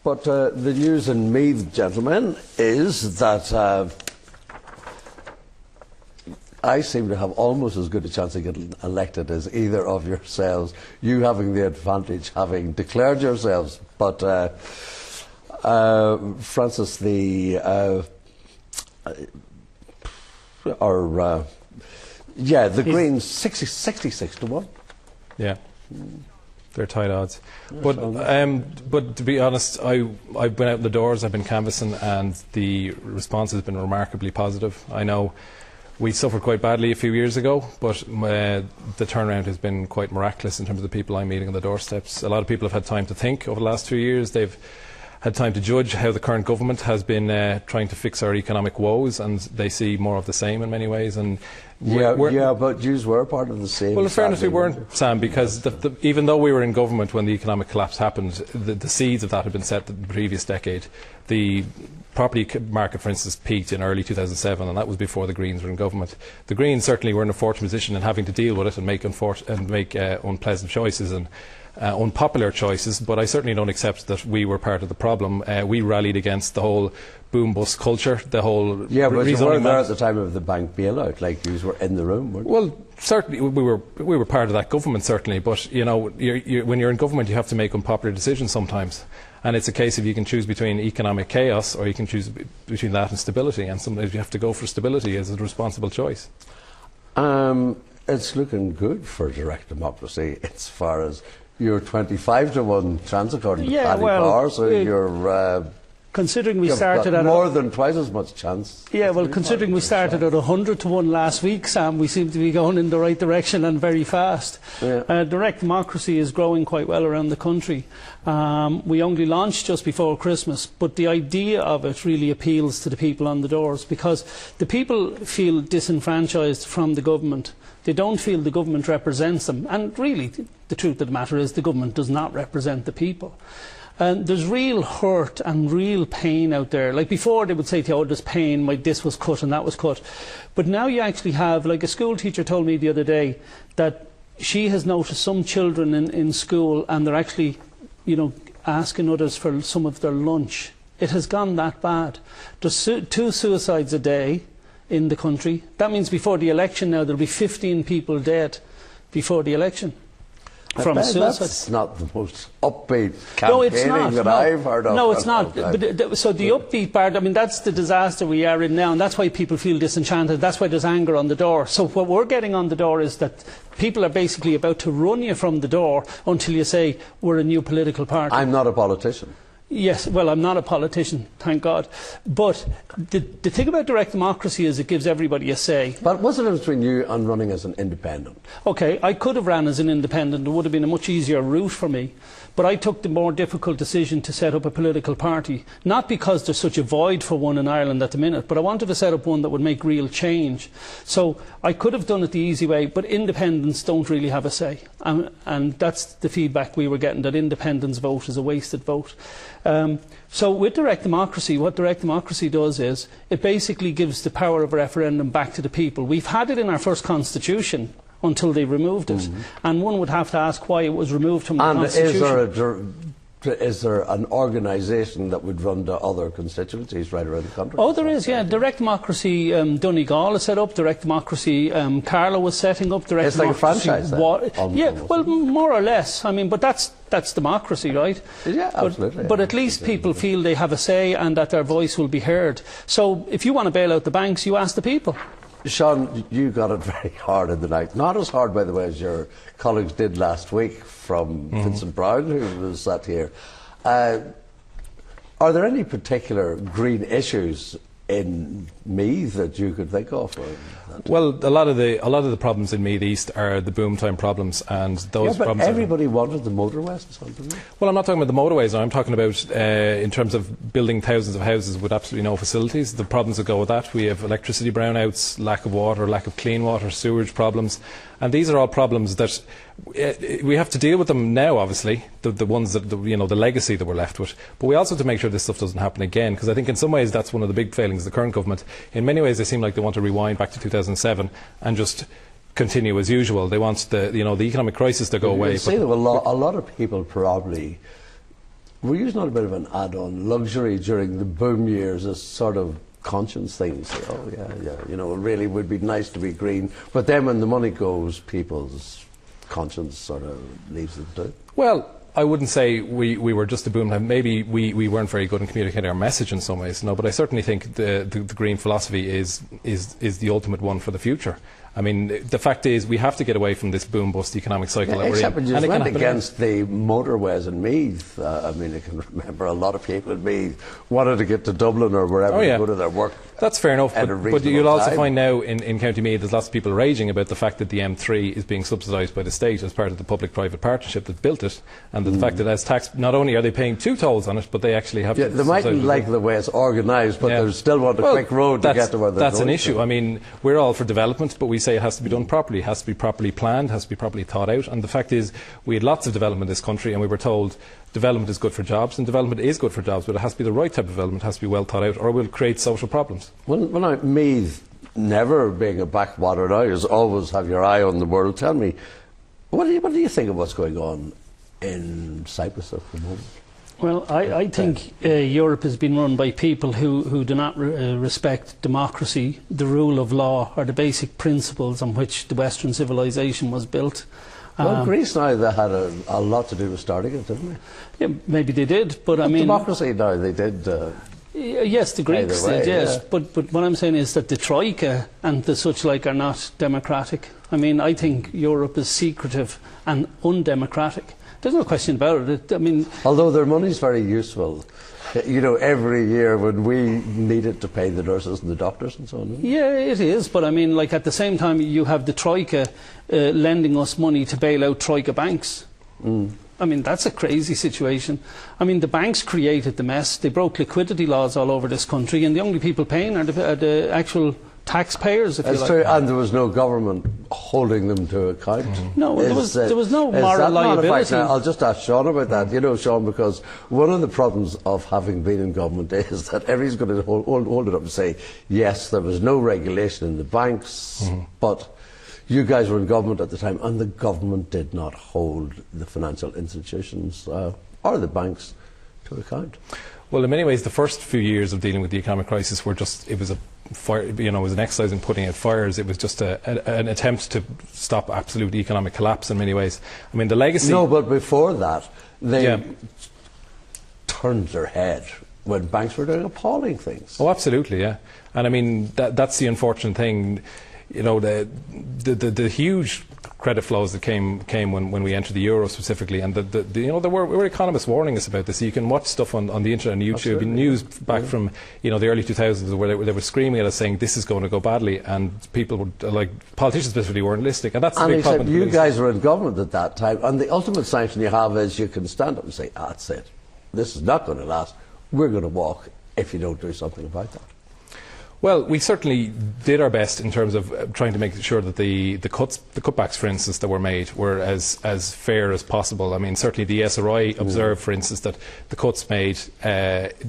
But the news in Meath, gentlemen, is that I seem to have almost as good a chance of getting elected as either of yourselves, you having the advantage having declared yourselves. But Francis, the Greens 66 to 1. Yeah. They're tight odds. But to be honest, I've been out in the doors, I've been canvassing, and the response has been remarkably positive. I know we suffered quite badly a few years ago, but the turnaround has been quite miraculous in terms of the people I'm meeting on the doorsteps. A lot of people have had time to think over the last 2 years. They've had time to judge how the current government has been trying to fix our economic woes, and they see more of the same in many ways. And but Jews were part of the same. Well, in fairness, we weren't, Sam, because even though we were in government when the economic collapse happened, the seeds of that had been set in the previous decade. The property market, for instance, peaked in early 2007, and that was before the Greens were in government. The Greens certainly were in a fortunate position in having to deal with it and make unpleasant choices and unpopular choices, but I certainly don't accept that we were part of the problem. We rallied against the whole boom-bust culture, the whole but you weren't there at the time of the bank bailout, like you were in the room, weren't you? Well, certainly we were part of that government, certainly, but you know, when you're in government you have to make unpopular decisions sometimes, and it's a case of you can choose between economic chaos or you can choose between that and stability, and sometimes you have to go for stability as a responsible choice. It's looking good for direct democracy as far as you're 25 to 1 chance according to Paddy Power, so you're considering we started at more than twice as much chance. Yeah, well, considering we started at 100 to 1 last week, Sam, we seem to be going in the right direction and very fast. Yeah. Direct democracy is growing quite well around the country. We only launched just before Christmas, but the idea of it really appeals to the people on the doors, because the people feel disenfranchised from the government. They don't feel the government represents them, and really the truth of the matter is the government does not represent the people. And there's real hurt and real pain out there. Like before they would say to you, oh, there's pain, this was cut and that was cut. But now you actually have, like a school teacher told me the other day, that she has noticed some children in school and they're actually, you know, asking others for some of their lunch. It has gone that bad. There's 2 suicides a day in the country. That means before the election now there'll be 15 people dead before the election. From suicide. That's not the most upbeat campaigning that I've heard of. No, it's not. But so the upbeat part, I mean, that's the disaster we are in now, and that's why people feel disenchanted. That's why there's anger on the door. So what we're getting on the door is that people are basically about to run you from the door until you say, we're a new political party. I'm not a politician. Yes, well, I'm not a politician, thank God. But the thing about direct democracy is it gives everybody a say. But what's the difference between you and running as an independent? OK, I could have ran as an independent. It would have been a much easier route for me. But I took the more difficult decision to set up a political party, not because there's such a void for one in Ireland at the minute, but I wanted to set up one that would make real change. So I could have done it the easy way, but independents don't really have a say. And that's the feedback we were getting, that independents' vote is a wasted vote. So with direct democracy, what direct democracy does is it basically gives the power of a referendum back to the people. We've had it in our first constitution until they removed it, and one would have to ask why it was removed from the constitution. Is there an organisation that would run to other constituencies right around the country? Oh, there is, yeah. Direct democracy, Donegal is set up. Direct democracy, Carlow was setting up. Direct it's like a franchise then? Yeah, well, more or less. I mean, but that's democracy, right? Yeah, absolutely. But at least people feel they have a say and that their voice will be heard. So if you want to bail out the banks, you ask the people. Sean, you got it very hard in the night. Not as hard, by the way, as your colleagues did last week from Vincent Browne, who was sat here. Are there any particular green issues in Meath that you could think of? Well, a lot of the problems in Meath East are the boom time problems, and those problems. Everybody wanted the motorways, didn't they? Well, I'm not talking about the motorways. I'm talking about in terms of building thousands of houses with absolutely no facilities. The problems that go with that. We have electricity brownouts, lack of water, lack of clean water, sewage problems, and these are all problems that we have to deal with them now. Obviously, the ones that the legacy that we're left with. But we also have to make sure this stuff doesn't happen again, because I think in some ways that's one of the big failings of the current government. In many ways, they seem like they want to rewind back to 2007 and just continue as usual. They want the economic crisis to go away. See, a lot of people probably were you not a bit of an add-on luxury during the boom years, a sort of conscience thing? Say, oh yeah, you know, it really would be nice to be green. But then when the money goes, people's conscience sort of leaves them too. Well, I wouldn't say we were just a boom. Maybe we weren't very good in communicating our message in some ways. No, but I certainly think the green philosophy is the ultimate one for the future. I mean, the fact is we have to get away from this boom-bust economic cycle that we're in. Except when you went against the motorways in Meath. I mean, I can remember a lot of people in Meath wanted to get to Dublin or wherever to go to their work. That's fair enough, but you'll also find now in County Meath there's lots of people raging about the fact that the M3 is being subsidised by the state as part of the public-private partnership that built it, and the fact that as tax, not only are they paying 2 tolls on it, but they actually have to... They mightn't like the way it's organised, but they still want a quick road to get to where they're going. That's an issue. I mean, we're all for development, but we say it has to be done properly, it has to be properly planned, has to be properly thought out, and the fact is we had lots of development in this country, and we were told development is good for jobs, and development is good for jobs, but it has to be the right type of development, it has to be well thought out, or it will create social problems. Well, Meath, never being a backwater now, is always have your eye on the world. Tell me, what do you think of what's going on in Cyprus at the moment? Well, I think Europe has been run by people who do not respect democracy, the rule of law, or the basic principles on which the Western civilization was built. Well, Greece now, they had a lot to do with starting it, didn't they? Yeah, maybe they did, but I mean... democracy now, they did... yes, the Greeks did, yes. Yeah. But what I'm saying is that the Troika and the such like are not democratic. I mean, I think Europe is secretive and undemocratic. There's no question about it. I mean... Although their money's very useful. You know, every year when we needed to pay the nurses and the doctors and so on. Yeah, it is. But I mean, like at the same time, you have the Troika lending us money to bail out Troika banks. I mean, that's a crazy situation. I mean, the banks created the mess. They broke liquidity laws all over this country, and the only people paying are the actual taxpayers, if you like. True, and there was no government holding them to account. No, there was no moral liability. Now, I'll just ask Sean about that. You know, Sean, because one of the problems of having been in government is that everybody's going to hold it up and say, yes, there was no regulation in the banks, but you guys were in government at the time, and the government did not hold the financial institutions or the banks to account. Well, in many ways, the first few years of dealing with the economic crisis were just, it was a fire, you know, it was an exercise in putting out fires. It was just an attempt to stop absolute economic collapse in many ways. I mean, the legacy... No, but before that, they turned their head when banks were doing appalling things. Oh, absolutely, yeah. And I mean, that's the unfortunate thing. You know, the huge credit flows that came when we entered the euro specifically, and you know, there were economists warning us about this. So you can watch stuff on the internet and YouTube, news back from, you know, the early 2000s where they were screaming at us saying this is going to go badly, and people were like, politicians specifically weren't listening, and that's the big problem. You guys were in government at that time, and the ultimate sanction you have is you can stand up and say, that's it, this is not going to last, we're going to walk if you don't do something about that. Well, we certainly did our best in terms of trying to make sure that the cutbacks, for instance, that were made were as fair as possible. I mean, certainly the SRI observed, for instance, that the cuts made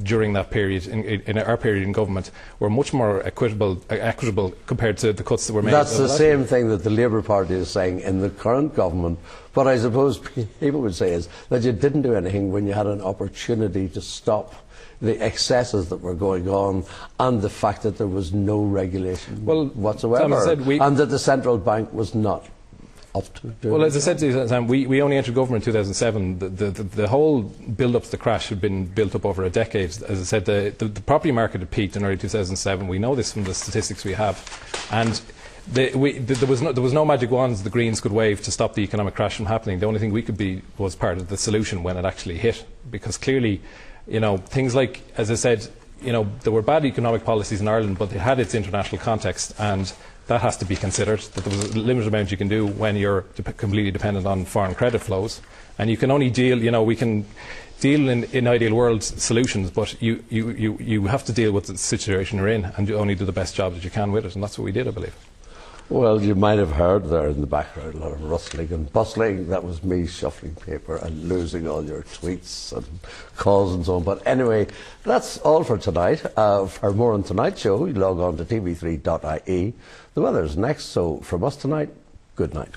during that period, in our period in government, were much more equitable compared to the cuts that were made. That's the same thing that the Labour Party is saying in the current government. What I suppose people would say is that you didn't do anything when you had an opportunity to stop the excesses that were going on, and the fact that there was no regulation whatsoever, and that the central bank was not up to doing it. Well, as I said to you, Sam, we only entered government in 2007. The whole build-up to the crash had been built up over a decade. As I said, the property market had peaked in early 2007. We know this from the statistics we have. And there was no magic wands the Greens could wave to stop the economic crash from happening. The only thing we could be was part of the solution when it actually hit, because clearly, you know, things like, as I said, you know, there were bad economic policies in Ireland, but it had its international context, and that has to be considered, that there was a limited amount you can do when you're completely dependent on foreign credit flows. And you can only deal, you know, we can deal in ideal world solutions, but you have to deal with the situation you're in, and you only do the best job that you can with it, and that's what we did, I believe. Well, you might have heard there in the background a lot of rustling and bustling. That was me shuffling paper and losing all your tweets and calls and so on. But anyway, that's all for tonight. For more on tonight's show, you log on to tv3.ie. The weather's next, so from us tonight, good night.